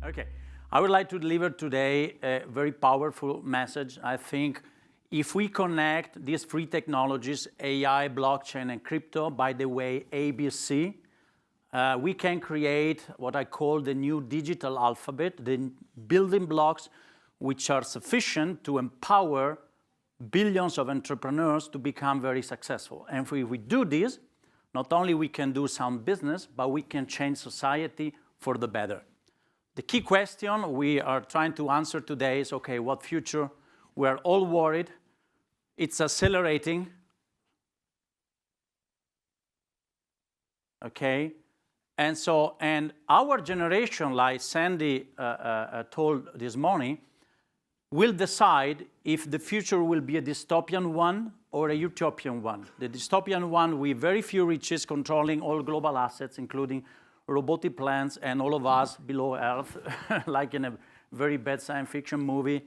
Okay, I would like to deliver today a very powerful message. I think if we connect these three technologies, AI, blockchain, and crypto, by the way, ABC, we can create what I call the new digital alphabet, the building blocks which are sufficient to empower billions of entrepreneurs to become very successful. And if we do this, not only we can do sound business, but we can change society for the better. The key question we are trying to answer today is, okay, what future? We are all worried. It's accelerating. Okay? And our generation, like Sandy told this morning, will decide if the future will be a dystopian one or a utopian one. The dystopian one with very few riches controlling all global assets, including robotic plants and all of us below Earth, like in a very bad science fiction movie.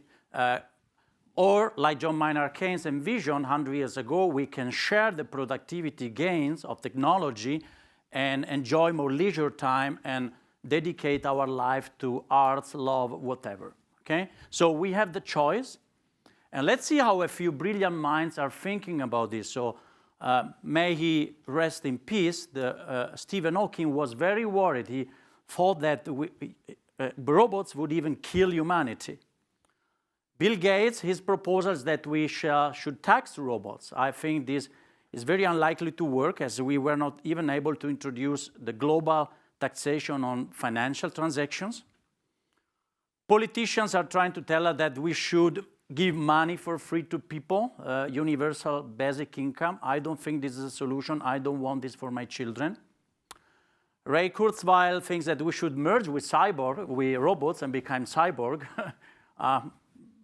Or like John Maynard Keynes envisioned 100 years ago, we can share the productivity gains of technology and enjoy more leisure time and dedicate our life to arts, love, whatever. Okay? So we have the choice. And let's see how a few brilliant minds are thinking about this. So may he rest in peace. Stephen Hawking was very worried. He thought that robots would even kill humanity. Bill Gates, his proposal is that we should tax robots. I think this is very unlikely to work, as we were not even able to introduce the global taxation on financial transactions. Politicians are trying to tell us that we should give money for free to people, universal basic income. I don't think this is a solution. I don't want this for my children. Ray Kurzweil thinks that we should merge with robots and become cyborg.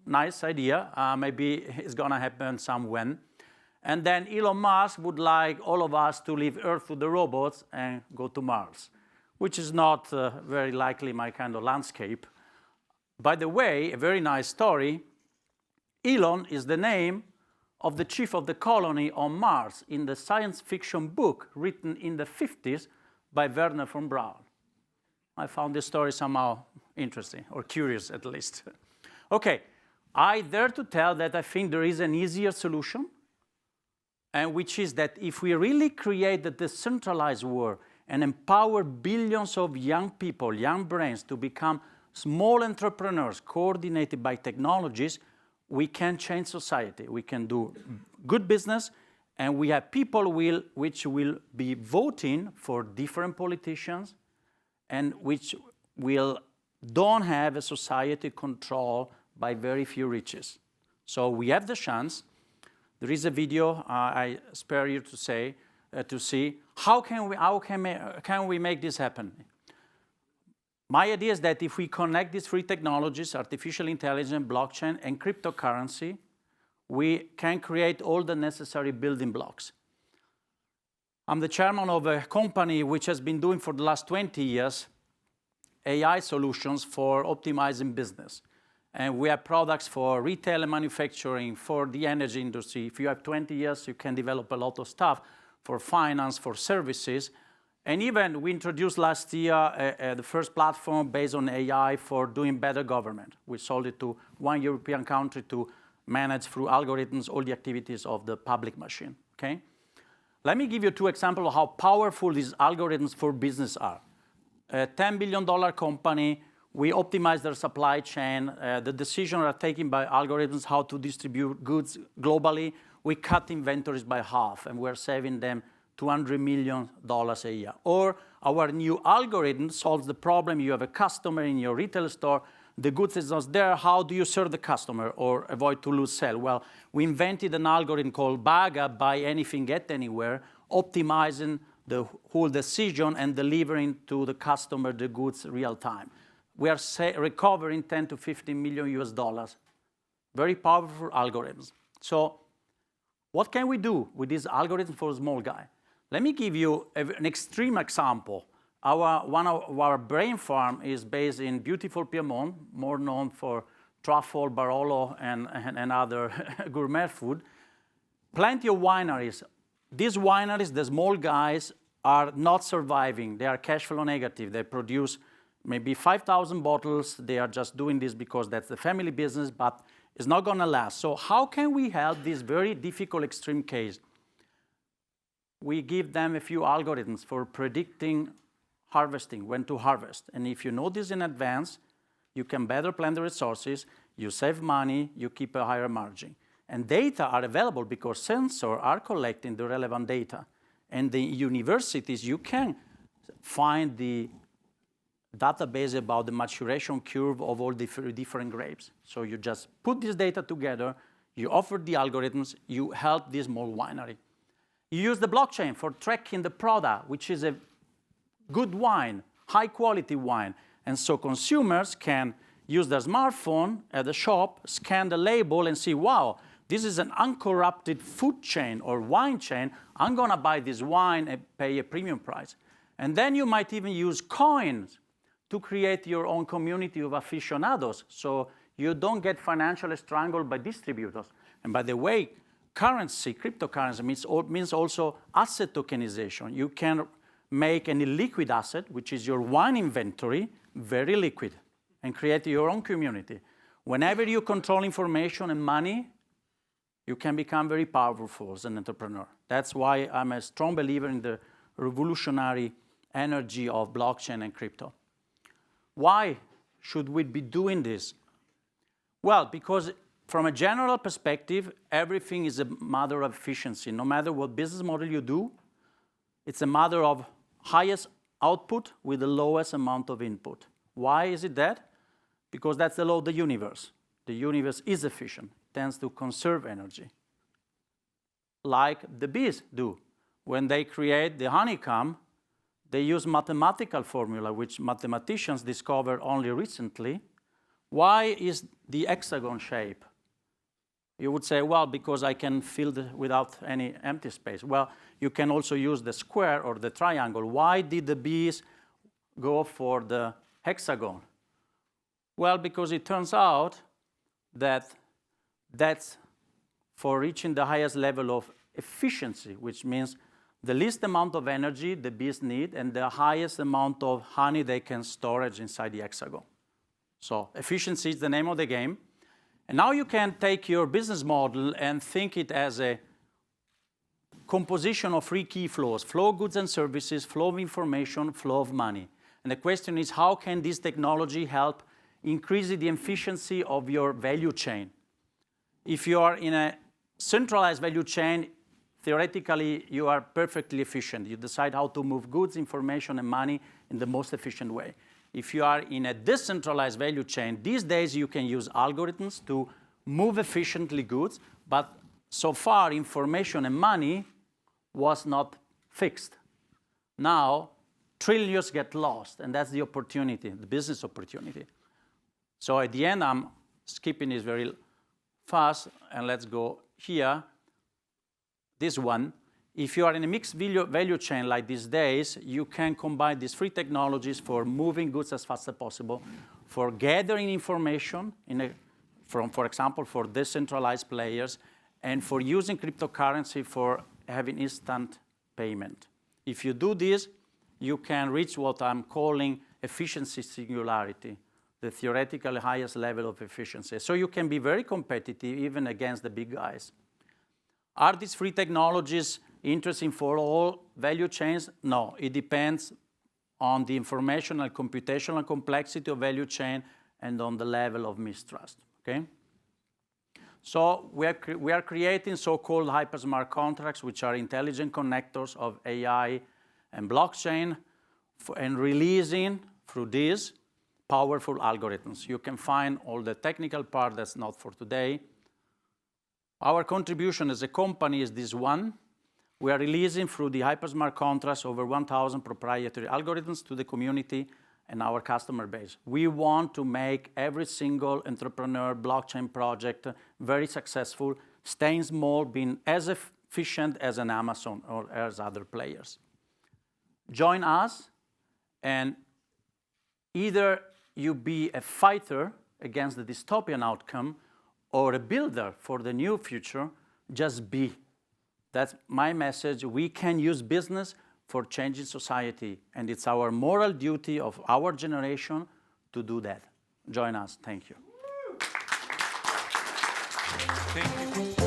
Nice idea. Maybe it's going to happen somewhen. And then Elon Musk would like all of us to leave Earth to the robots and go to Mars, which is not very likely my kind of landscape. By the way, a very nice story. Elon is the name of the chief of the colony on Mars in the science fiction book written in the 50s by Werner von Braun. I found this story somehow interesting, or curious at least. Okay, I dare to tell that I think there is an easier solution, and which is that if we really create a decentralized world and empower billions of young people, young brains to become small entrepreneurs coordinated by technologies, we can change society. We can do good business, and we have people which will be voting for different politicians and which don't have a society controlled by very few riches. So we have the chance. There is a video I spare you to see how can we make this happen. My idea is that if we connect these three technologies, artificial intelligence, blockchain, and cryptocurrency, we can create all the necessary building blocks. I'm the chairman of a company which has been doing for the last 20 years AI solutions for optimizing business. And we have products for retail and manufacturing, for the energy industry. If you have 20 years, you can develop a lot of stuff for finance, for services. And even we introduced last year the first platform based on AI for doing better government. We sold it to one European country to manage through algorithms all the activities of the public machine. Okay? Let me give you two examples of how powerful these algorithms for business are. A $10 billion company, we optimize their supply chain. The decisions are taken by algorithms how to distribute goods globally. We cut inventories by half, and we're saving them $200 million a year. Or our new algorithm solves the problem. You have a customer in your retail store. The goods is not there. How do you serve the customer or avoid to lose sale? Well, we invented an algorithm called BAGA, buy anything, get anywhere, optimizing the whole decision and delivering to the customer the goods real time. We are recovering 10 to 15 million US dollars. Very powerful algorithms. So what can we do with this algorithm for a small guy? Let me give you an extreme example. One of our brain farm is based in beautiful Piedmont, more known for truffle, Barolo, and other gourmet food. Plenty of wineries. These wineries, the small guys, are not surviving. They are cash flow negative. They produce maybe 5,000 bottles. They are just doing this because that's the family business, but it's not going to last. So how can we help this very difficult extreme case? We give them a few algorithms for predicting harvesting, when to harvest. And if you know this in advance, you can better plan the resources, you save money, you keep a higher margin. And data are available because sensors are collecting the relevant data. And the universities, you can find the database about the maturation curve of all different grapes. So you just put this data together, you offer the algorithms, you help this small winery. You use the blockchain for tracking the product, which is a good wine, high quality wine. And so consumers can use their smartphone at the shop, scan the label and see, wow, this is an uncorrupted food chain or wine chain. I'm gonna buy this wine and pay a premium price. And then you might even use coins to create your own community of aficionados, so you don't get financially strangled by distributors. And by the way, currency, cryptocurrency means also asset tokenization. You can make any liquid asset, which is your wine inventory, very liquid, and create your own community. Whenever you control information and money, you can become very powerful as an entrepreneur. That's why I'm a strong believer in the revolutionary energy of blockchain and crypto. Why should we be doing this? Well, because from a general perspective, everything is a matter of efficiency. No matter what business model you do, it's a matter of highest output with the lowest amount of input. Why is it that? Because that's the law of the universe. The universe is efficient, tends to conserve energy. Like the bees do. When they create the honeycomb, they use mathematical formula, which mathematicians discovered only recently. Why is the hexagon shape? You would say, well, because I can fill it without any empty space. Well, you can also use the square or the triangle. Why did the bees go for the hexagon? Well, because it turns out that that's for reaching the highest level of efficiency, which means the least amount of energy the bees need and the highest amount of honey they can storage inside the hexagon. So efficiency is the name of the game. And now you can take your business model and think it as a composition of three key flows: flow of goods and services, flow of information, flow of money. And the question is, how can this technology help increase the efficiency of your value chain? If you are in a centralized value chain, theoretically, you are perfectly efficient. You decide how to move goods, information, and money in the most efficient way. If you are in a decentralized value chain, these days you can use algorithms to move efficiently goods, but so far information and money was not fixed. Now, trillions get lost, and that's the opportunity, the business opportunity. So at the end, I'm skipping this very fast, and let's go here. This one, if you are in a mixed value chain like these days, you can combine these three technologies for moving goods as fast as possible, for gathering information, for example, for decentralized players, and for using cryptocurrency for having instant payment. If you do this, you can reach what I'm calling efficiency singularity, the theoretically highest level of efficiency. So you can be very competitive even against the big guys. Are these free technologies interesting for all value chains? No, it depends on the informational and computational complexity of value chain and on the level of mistrust, okay? So we are creating so-called hyper-smart contracts, which are intelligent connectors of AI and blockchain, and releasing through these powerful algorithms. You can find all the technical part that's not for today. Our contribution as a company is this one. We are releasing through the hyper-smart contracts over 1,000 proprietary algorithms to the community and our customer base. We want to make every single entrepreneur blockchain project very successful, staying small, being as efficient as an Amazon or as other players. Join us, and either you be a fighter against the dystopian outcome or a builder for the new future, just be. That's my message. We can use business for changing society, and it's our moral duty of our generation to do that. Join us. Thank you. Thank you.